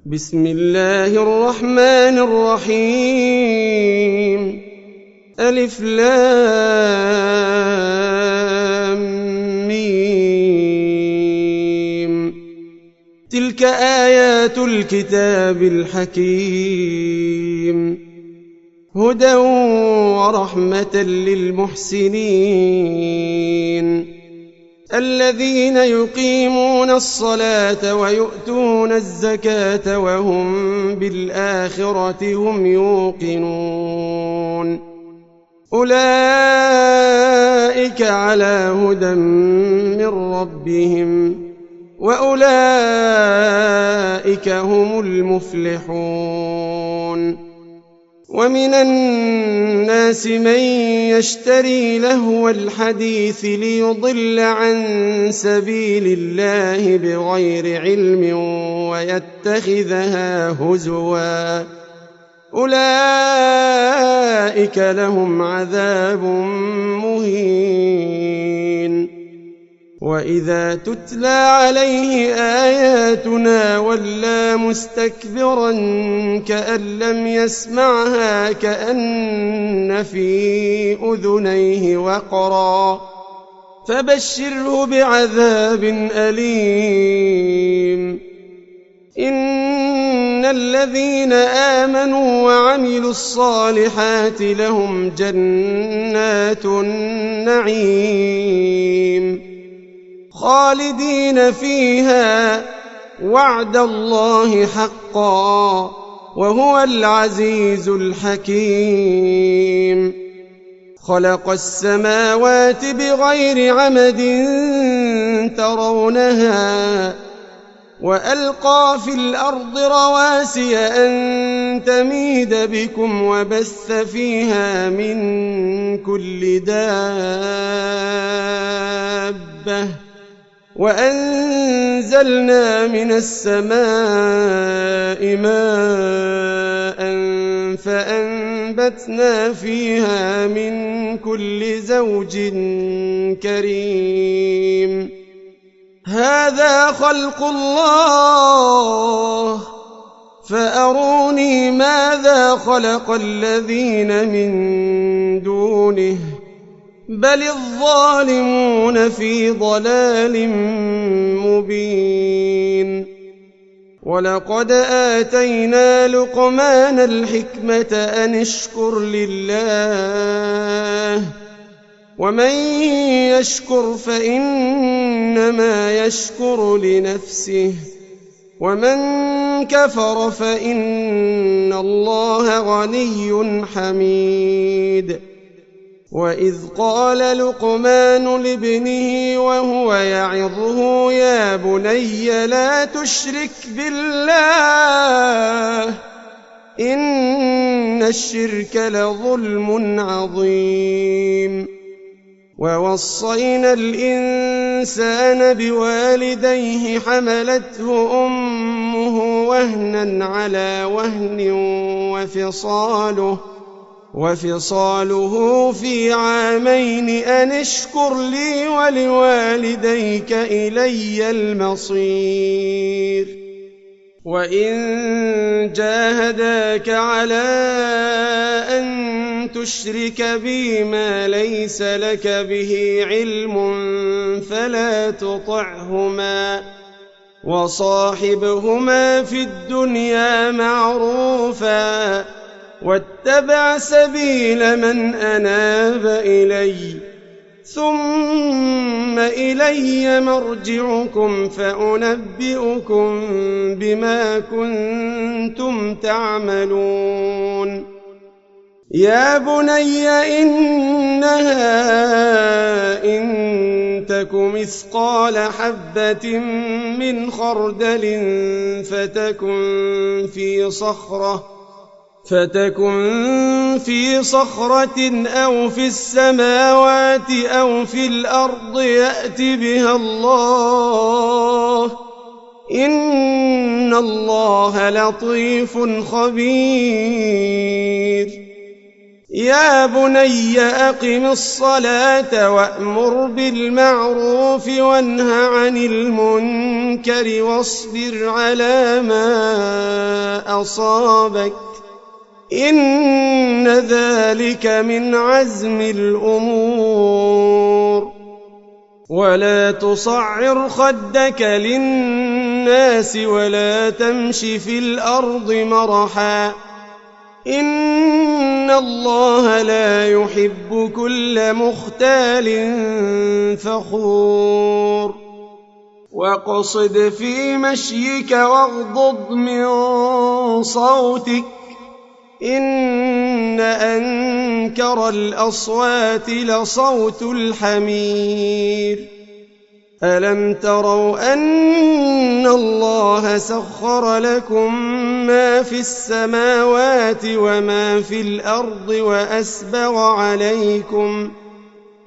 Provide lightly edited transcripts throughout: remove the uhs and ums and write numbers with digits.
بسم الله الرحمن الرحيم. ألف لام ميم. تلك آيات الكتاب الحكيم، هدى ورحمة للمحسنين الذين يقيمون الصلاة ويؤتون الزكاة وهم بالآخرة هم يوقنون. أولئك على هدى من ربهم وأولئك هم المفلحون. ومن الناس من يشتري لهو الحديث ليضل عن سبيل الله بغير علم ويتخذها هزوا، أولئك لهم عذاب مهين. وإذا تتلى عليه آياتنا ولى مستكبرا كأن لم يسمعها كأن في أذنيه وقرا، فبشره بعذاب أليم. إن الذين آمنوا وعملوا الصالحات لهم جنات النعيم خالدين فيها، وعد الله حقا وهو العزيز الحكيم. خلق السماوات بغير عمد ترونها وألقى في الأرض رواسي أن تميد بكم وبث فيها من كل دابة، وأنزلنا من السماء ماء فأنبتنا فيها من كل زوج كريم. هذا خلق الله فأروني ماذا خلق الذين من دونه، بل الظالمون في ضلال مبين. ولقد آتينا لقمان الحكمة أن اشكر لله، ومن يشكر فإنما يشكر لنفسه، ومن كفر فإن الله غني حميد. وإذ قال لقمان لابنه وهو يعظه يا بني لا تشرك بالله إن الشرك لظلم عظيم. ووصينا الإنسان بوالديه حملته أمه وهنا على وهن وفصاله في عامين أن اشكر لي ولوالديك إلي المصير. وإن جاهداك على أن تشرك بي ما ليس لك به علم فلا تطعهما، وصاحبهما في الدنيا معروفا، واتبع سبيل من أناب إلي، ثم إلي مرجعكم فأنبئكم بما كنتم تعملون. يا بني إنها إن تك مثقال حبة من خردل فتكن في صخرة أو في السماوات أو في الأرض يأت بها الله، إن الله لطيف خبير. يا بني أقم الصلاة وأمر بالمعروف وانه عن المنكر واصبر على ما أصابك إن ذلك من عزم الأمور ولا تصعر خدك للناس ولا تمش في الأرض مرحا إن الله لا يحب كل مختال فخور واقصد في مشيك واغضض من صوتك إن أنكر الأصوات لصوت الحمير ألم تروا أن الله سخر لكم ما في السماوات وما في الأرض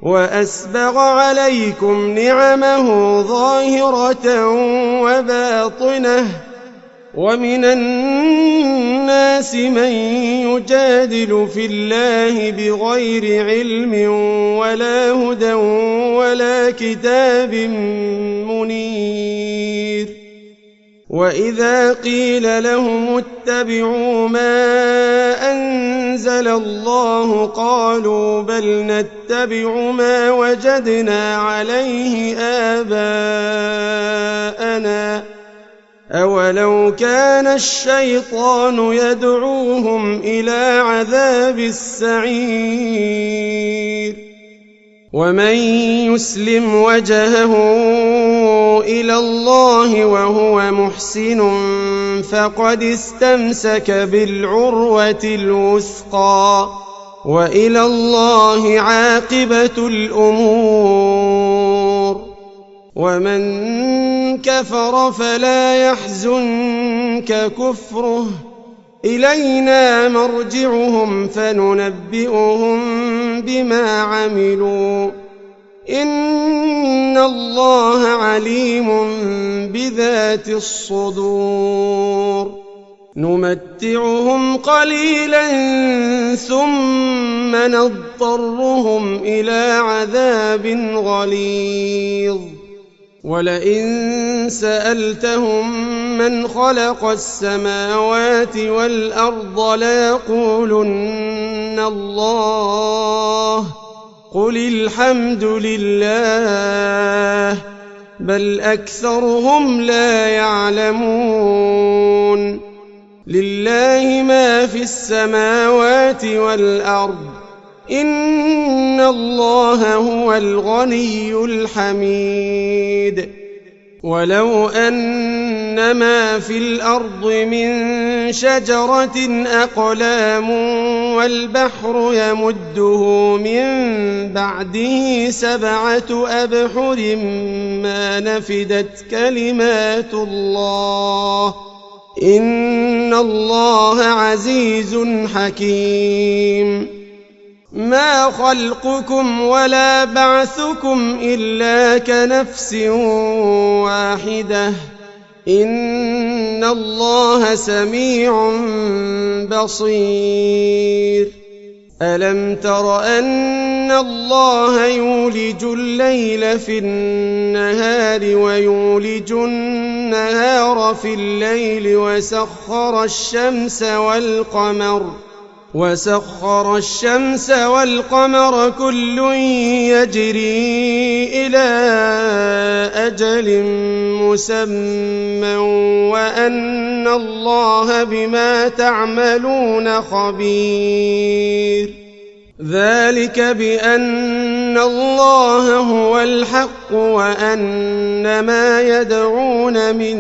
وأسبغ عليكم نعمه ظاهرة وباطنة ومن الناس من يجادل في الله بغير علم ولا هدى ولا كتاب منير وإذا قيل لهم اتبعوا ما أنزل الله قالوا بل نتبع ما وجدنا عليه آباءنا أولو كان الشيطان يدعوهم إلى عذاب السعير ومن يسلم وجهه إلى الله وهو محسن فقد استمسك بالعروة الوثقى وإلى الله عاقبة الأمور ومن كفر فلا يحزنك كفره إلينا مرجعهم فننبئهم بما عملوا إن الله عليم بذات الصدور نمتعهم قليلا ثم نضطرهم إلى عذاب غليظ ولئن سألتهم من خلق السماوات والأرض ليقولن الله قل الحمد لله بل أكثرهم لا يعلمون لله ما في السماوات والأرض إن الله هو الغني الحميد ولو أن ما في الأرض من شجرة أقلام والبحر يمده من بعده 7 أبحر ما نفدت كلمات الله إن الله عزيز حكيم ما خلقكم ولا بعثكم إلا كنفس واحدة إن الله سميع بصير ألم تر أن الله يولج الليل في النهار ويولج النهار في الليل وسخر الشمس والقمر كل يجري إلى أجل مسمى وأن الله بما تعملون خبير ذلك بأن الله هو الحق وأن ما يدعون من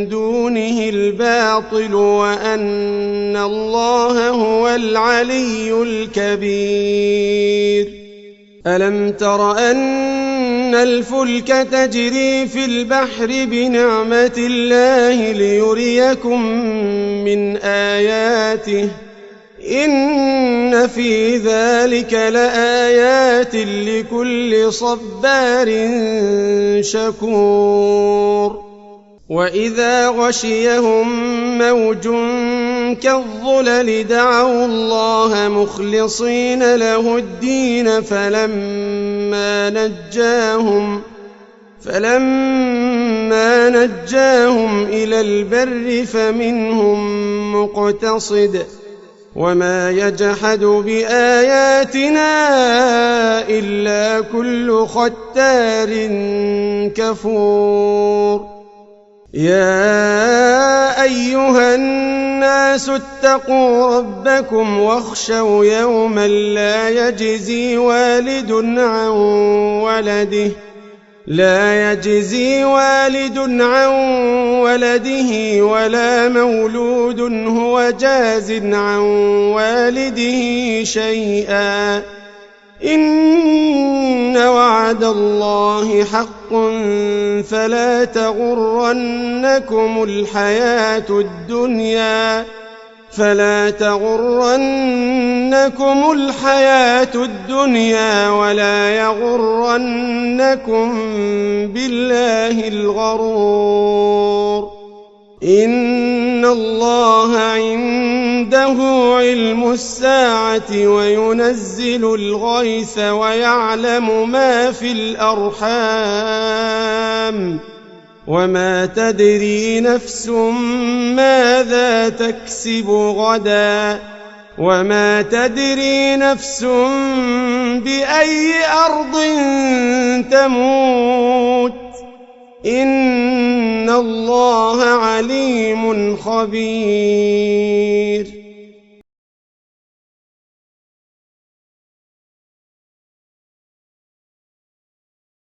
دونه الباطل وأن الله هو العلي الكبير ألم تر أن الفلك تجري في البحر بنعمة الله ليريكم من آياته إن في ذلك لآيات لكل صبار شكور وإذا غشيهم موج كالظلل دعوا الله مخلصين له الدين فلما نجاهم إلى البر فمنهم مقتصد وما يجحد بآياتنا إلا كل ختار كفور يا أيها الناس اتقوا ربكم واخشوا يوما لا يجزي والد عن ولده ولا مولود هو جاز عن والده شيئا إن وعد الله حق فلا تغرنكم الحياة الدنيا ولا يغرنكم بالله الغرور إن الله عنده علم الساعة وينزل الغيث ويعلم ما في الأرحام وما تدري نفس ماذا تكسب غدا وما تدري نفس بأي أرض تموت إن الله عليم خبير